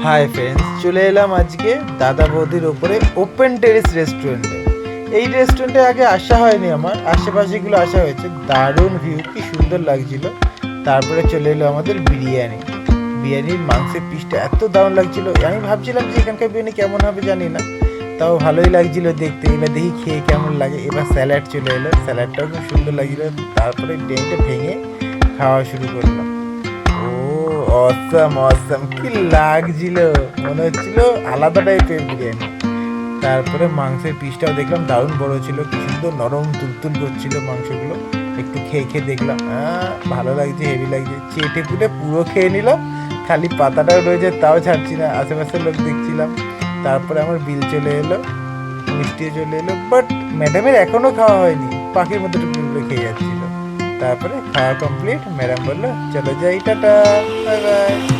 Hi friends, চলে এলাম আজকে দাদা বৌদির ওপরে ওপেন টেরেস রেস্টুরেন্টে। এই রেস্টুরেন্টে আগে আসা হয়নি, আমার আশেপাশেগুলো আসা হয়েছে। দারুণ ভিউ, কি সুন্দর লাগছিল। তারপরে চলে এলো আমাদের বিরিয়ানির মাংসের পিসটা এত দারুণ লাগছিল। আমি ভাবছিলাম যে এখানকার বিরিয়ানি কেমন হবে জানি না, তাও ভালোই লাগছিল দেখতে। এবার দেখি খেয়ে কেমন লাগে। এবার স্যালাড চলে এলো, স্যালাডটাও খুব সুন্দর লাগছিল। তারপরে বিরিয়ানিটা ভেঙে খাওয়া শুরু করলাম। ও অসাম অসাম, কি লাগছিল, মনে হচ্ছিল আলাদা টাইপের বিরিয়ানি। তারপরে মাংসের পিসটাও দেখলাম দারুণ বড় ছিল, কি সুন্দর নরম তুলতুল করছিল মাংসগুলো। একটু খেয়ে খেয়ে দেখলাম, ভালো লাগছে, হেভি লাগছে। চেটে পুটে পুরো খেয়ে নিলাম, খালি পাতাটাও রয়েছে তাও ছাড়ছি না। আশেপাশের লোক দেখছিলাম। তারপরে আমার বিল চলে এলো, মিষ্টিও চলে এলো, বাট ম্যাডামের এখনো খাওয়া হয়নি, পাখির মতো টুকরো খেয়ে যাচ্ছিল। তারপরে খাওয়া কমপ্লিট, ম্যাডাম বললো চলো যাই, টাটা, বাই বাই।